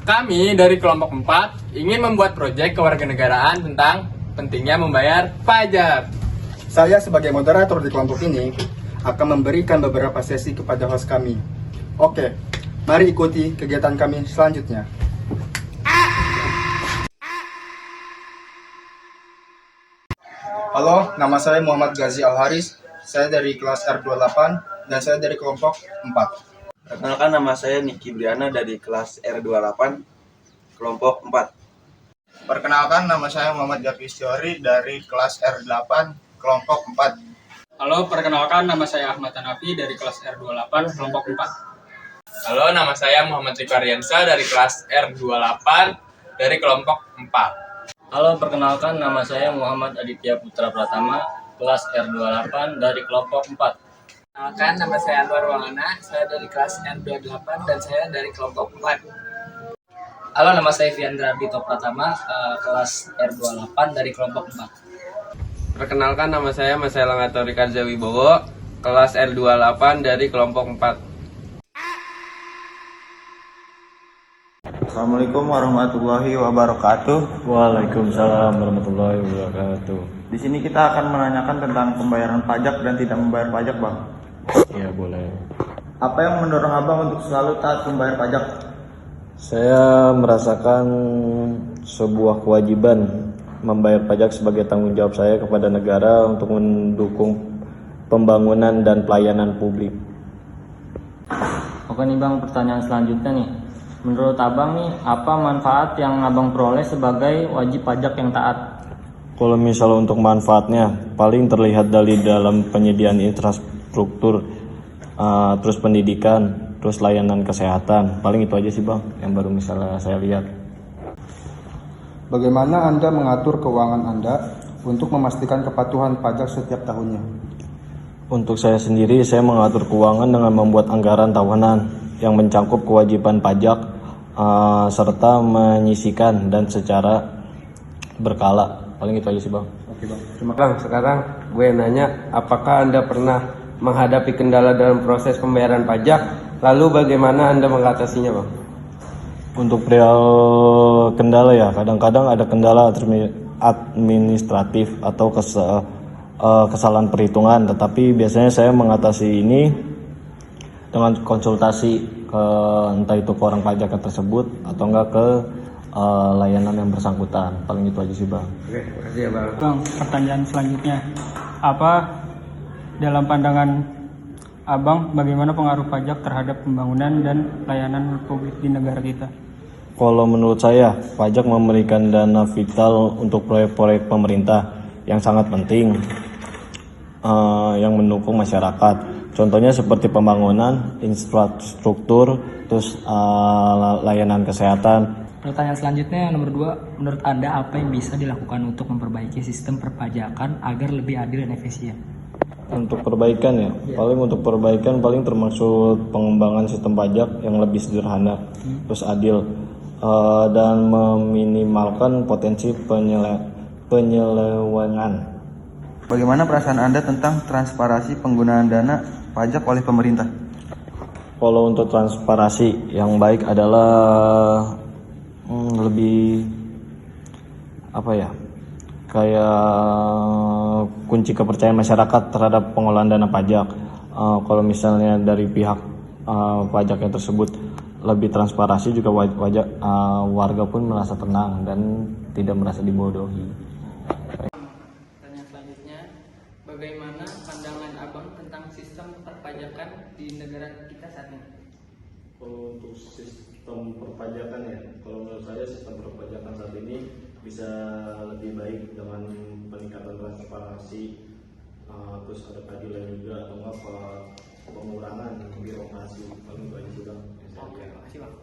Kami dari kelompok 4 ingin membuat proyek kewarganegaraan tentang pentingnya membayar pajak. Saya sebagai moderator di kelompok ini akan memberikan beberapa sesi kepada host kami. Oke, mari ikuti kegiatan kami selanjutnya. Halo, nama saya Muhammad Ghazi Al-Haris. Saya dari kelas R28 dan saya dari kelompok 4. Perkenalkan, nama saya Niki Briana dari kelas R28, kelompok 4. Perkenalkan, nama saya Muhammad Jafis Tiori dari kelas R8, kelompok 4. Halo, perkenalkan nama saya Ahmad Hanafi dari kelas R28, kelompok 4. Halo, nama saya Muhammad Riko Aryansa dari kelas R28 dari kelompok 4. Halo, perkenalkan nama saya Muhammad Aditya Putra Pratama, kelas R28 dari kelompok 4. Perkenalkan, nama saya Anwar Walana, saya dari kelas R28 dan saya dari kelompok 4. Halo, nama saya Fiandra Ardito Pratama, kelas R28 dari kelompok 4. Perkenalkan, nama saya Mas Elangatori Karza Wibowo, kelas R28 dari kelompok 4. Assalamualaikum warahmatullahi wabarakatuh. Waalaikumsalam warahmatullahi wabarakatuh. Di sini kita akan menanyakan tentang pembayaran pajak dan tidak membayar pajak, Bang. Iya, boleh. Apa yang mendorong Abang untuk selalu taat membayar pajak? Saya merasakan sebuah kewajiban membayar pajak sebagai tanggung jawab saya kepada negara untuk mendukung pembangunan dan pelayanan publik. Oke nih Bang, pertanyaan selanjutnya nih. Menurut Abang nih, apa manfaat yang Abang peroleh sebagai wajib pajak yang taat? Kalau misalnya untuk manfaatnya, paling terlihat dari dalam penyediaan infrastruktur, terus pendidikan, terus layanan kesehatan. Paling itu aja sih Bang, yang baru misalnya saya lihat. Bagaimana Anda mengatur keuangan Anda untuk memastikan kepatuhan pajak setiap tahunnya? Untuk saya sendiri, saya mengatur keuangan dengan membuat anggaran tahunan yang mencakup kewajiban pajak serta menyisikan dan secara berkala. Paling itu aja sih Bang. Oke Bang. Bang, sekarang gue nanya, apakah Anda pernah menghadapi kendala dalam proses pembayaran pajak? Lalu bagaimana Anda mengatasinya, Bang? Untuk perihal kendala ya, kadang-kadang ada kendala administratif atau kesalahan perhitungan, tetapi biasanya saya mengatasi ini dengan konsultasi ke entah itu ke orang pajak tersebut atau enggak ke layanan yang bersangkutan. Paling itu aja sih Bang. Oke, makasih ya Bang. Bang, pertanyaan selanjutnya. Apa dalam pandangan Abang bagaimana pengaruh pajak terhadap pembangunan dan pelayanan publik di negara kita? Kalau menurut saya, pajak memberikan dana vital untuk proyek-proyek pemerintah yang sangat penting yang mendukung masyarakat. Contohnya seperti pembangunan infrastruktur, terus layanan kesehatan. Pertanyaan selanjutnya nomor 2, menurut Anda apa yang bisa dilakukan untuk memperbaiki sistem perpajakan agar lebih adil dan efisien? Untuk perbaikan ya, paling termasuk pengembangan sistem pajak yang lebih sederhana, terus adil, dan meminimalkan potensi penyelewengan. Bagaimana perasaan Anda tentang transparansi penggunaan dana pajak oleh pemerintah? Kalau untuk transparansi yang baik adalah lebih kayak kunci kepercayaan masyarakat terhadap pengelolaan dana pajak. Kalau misalnya dari pihak pajaknya tersebut lebih transparansi, juga warga pun merasa tenang dan tidak merasa dibodohi. Pertanyaan selanjutnya, bagaimana pandangan Abang tentang sistem perpajakan di negara kita saat ini? Kalau untuk sistem perpajakan ya, kalau menurut saya sistem perpajakan saat ini bisa lebih baik dengan peningkatan transparansi, terus ada keadilan juga, atau apa pengurangan birokrasi. Paling banyak juga. Oke, makasih Bang.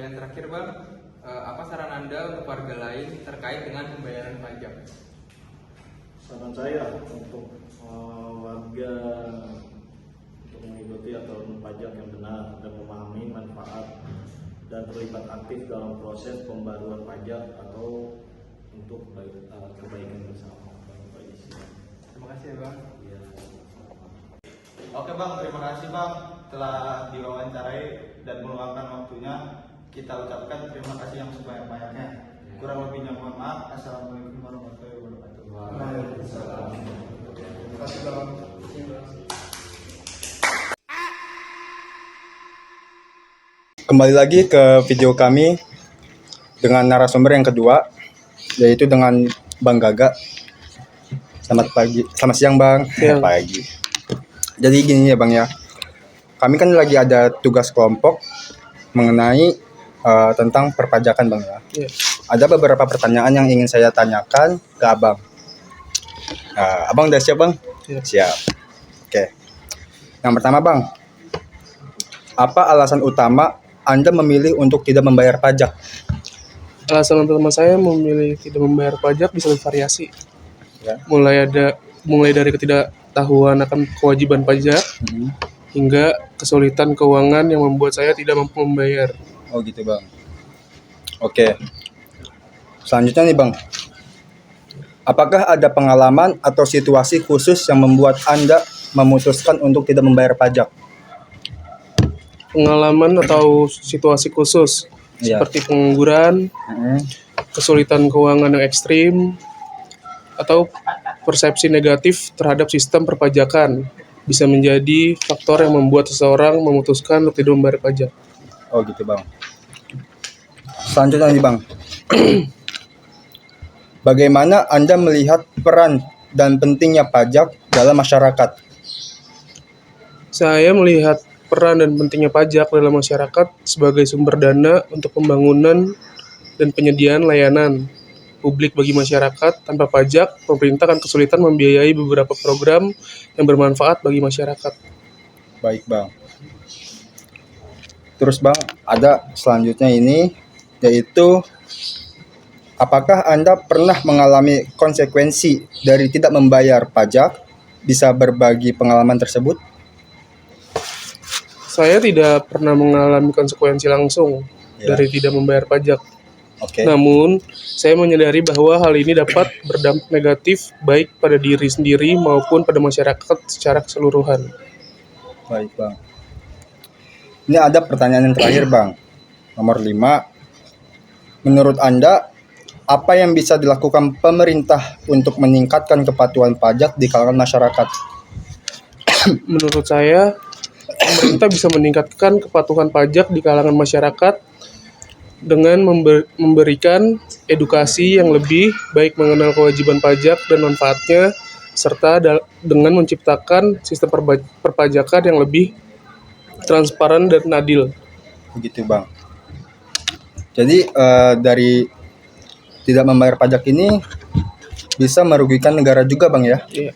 Yang terakhir Bang, apa saran Anda untuk warga lain terkait dengan pembayaran pajak? Saran saya untuk warga untuk mengikuti aturan pajak yang benar dan memahami manfaat dan terlibat aktif dalam proses pembaruan pajak atau untuk kebaikan bersama. Terima kasih ya Bang. Ya. Oke Bang, terima kasih Bang telah diwawancarai dan meluangkan waktunya. kita ucapkan terima kasih yang sebanyak-banyaknya. Kurang lebihnya mohon maaf. Assalamualaikum warahmatullahi wabarakatuh. Waalaikumsalam. Terima kasih Bang. Kembali lagi ke video kami dengan narasumber yang kedua, yaitu dengan Bang Gaga. Selamat pagi, selamat siang Bang. Pagi. Jadi gini ya Bang ya, kami kan lagi ada tugas kelompok mengenai tentang perpajakan Bang ya. Ada beberapa pertanyaan yang ingin saya tanyakan ke Abang. Abang udah siap Bang? Siap. Oke. Yang pertama Bang, apa alasan utama Anda memilih untuk tidak membayar pajak? Alasan utama saya memilih tidak membayar pajak bisa bervariasi. Ya. Mulai dari ketidaktahuan akan kewajiban pajak hingga kesulitan keuangan yang membuat saya tidak mampu membayar. Oh gitu Bang. Oke. Selanjutnya nih Bang, apakah ada pengalaman atau situasi khusus yang membuat Anda memutuskan untuk tidak membayar pajak? Pengalaman atau situasi khusus seperti pengangguran, kesulitan keuangan yang ekstrim, atau persepsi negatif terhadap sistem perpajakan bisa menjadi faktor yang membuat seseorang memutuskan untuk tidak membayar pajak. Oh gitu Bang. Selanjutnya nih Bang, bagaimana Anda melihat peran dan pentingnya pajak dalam masyarakat? Saya melihat peran dan pentingnya pajak dalam masyarakat sebagai sumber dana untuk pembangunan dan penyediaan layanan publik bagi masyarakat. Tanpa pajak, pemerintah akan kesulitan membiayai beberapa program yang bermanfaat bagi masyarakat. Baik Bang. Terus Bang, ada selanjutnya ini, yaitu apakah Anda pernah mengalami konsekuensi dari tidak membayar pajak? Bisa berbagi pengalaman tersebut? Saya tidak pernah mengalami konsekuensi langsung dari tidak membayar pajak. Namun, saya menyadari bahwa hal ini dapat berdampak negatif baik pada diri sendiri maupun pada masyarakat secara keseluruhan. Baik Bang. Ini ada pertanyaan yang terakhir Bang. Nomor 5. Menurut Anda, apa yang bisa dilakukan pemerintah untuk meningkatkan kepatuhan pajak di kalangan masyarakat? Menurut saya, pemerintah bisa meningkatkan kepatuhan pajak di kalangan masyarakat dengan memberikan edukasi yang lebih baik mengenal kewajiban pajak dan manfaatnya, serta dengan menciptakan sistem perpajakan yang lebih transparan dan adil. Begitu Bang. Jadi dari tidak membayar pajak ini bisa merugikan negara juga Bang ya? Iya.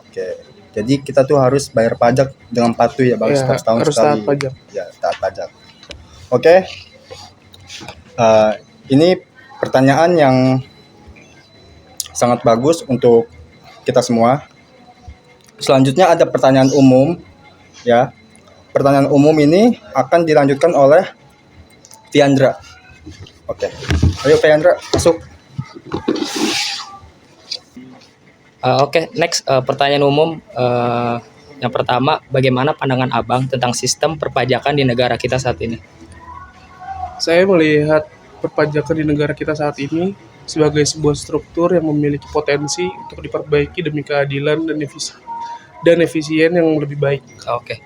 Oke. Jadi kita tuh harus bayar pajak dengan patuh ya Bang, setahun harus sekali. taat pajak. Ya, taat pajak. Oke. Ini pertanyaan yang sangat bagus untuk kita semua. Selanjutnya ada pertanyaan umum ya. Pertanyaan umum ini akan dilanjutkan oleh Tiandra. Oke. Ayo Tiandra, masuk. Oke, next pertanyaan umum. Yang pertama, bagaimana pandangan Abang tentang sistem perpajakan di negara kita saat ini? Saya melihat perpajakan di negara kita saat ini sebagai sebuah struktur yang memiliki potensi untuk diperbaiki demi keadilan dan efisien yang lebih baik. Oke.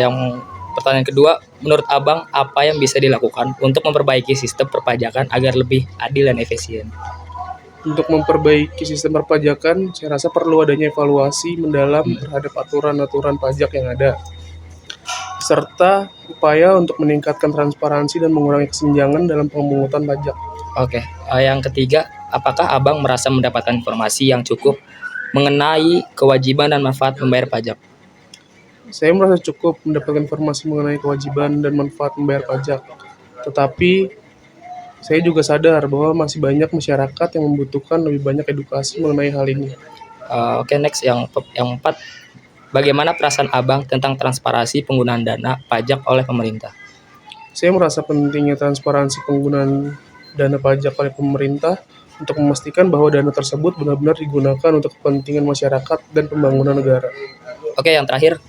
Yang pertanyaan kedua, menurut Abang apa yang bisa dilakukan untuk memperbaiki sistem perpajakan agar lebih adil dan efisien? Untuk memperbaiki sistem perpajakan, saya rasa perlu adanya evaluasi mendalam terhadap aturan-aturan pajak yang ada, serta upaya untuk meningkatkan transparansi dan mengurangi kesenjangan dalam pemungutan pajak. Oke. Yang ketiga, apakah Abang merasa mendapatkan informasi yang cukup mengenai kewajiban dan manfaat membayar pajak? Saya merasa cukup mendapatkan informasi mengenai kewajiban dan manfaat membayar pajak. Tetapi saya juga sadar bahwa masih banyak masyarakat yang membutuhkan lebih banyak edukasi mengenai hal ini. Oke, next yang 4. Bagaimana perasaan Abang tentang transparansi penggunaan dana pajak oleh pemerintah? Saya merasa pentingnya transparansi penggunaan dana pajak oleh pemerintah untuk memastikan bahwa dana tersebut benar-benar digunakan untuk kepentingan masyarakat dan pembangunan negara. Oke, yang terakhir,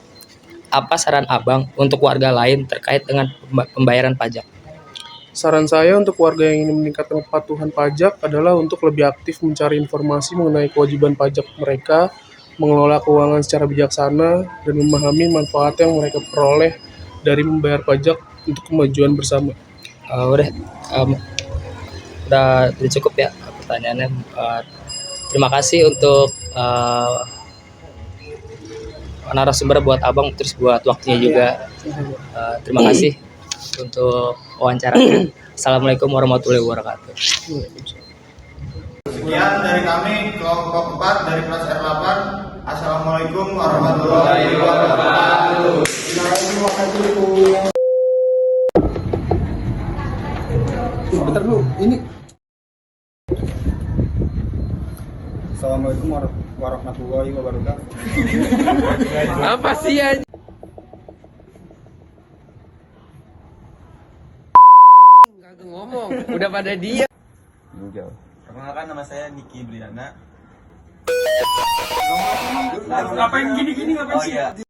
apa saran Abang untuk warga lain terkait dengan pembayaran pajak? Saran saya untuk warga yang ingin meningkatkan kepatuhan pajak adalah untuk lebih aktif mencari informasi mengenai kewajiban pajak mereka, mengelola keuangan secara bijaksana, dan memahami manfaat yang mereka peroleh dari membayar pajak untuk kemajuan bersama. Udah cukup ya pertanyaannya. Terima kasih untuk narasumber buat Abang, terus buat waktunya juga. Terima kasih untuk wawancaranya. Assalamualaikum warahmatullahi wabarakatuh. Sekian dari kami kelompok 4 dari kelas R8. Assalamualaikum warahmatullahi wabarakatuh. Bentar dulu, ini. Assalamualaikum warahmatullahi wabarakatuh. Apa sih aja? Kagak ngomong, udah pada dia. Perkenalkan, nama saya Niki Briana. Ngapain gini-gini, ngapain sih? Iya.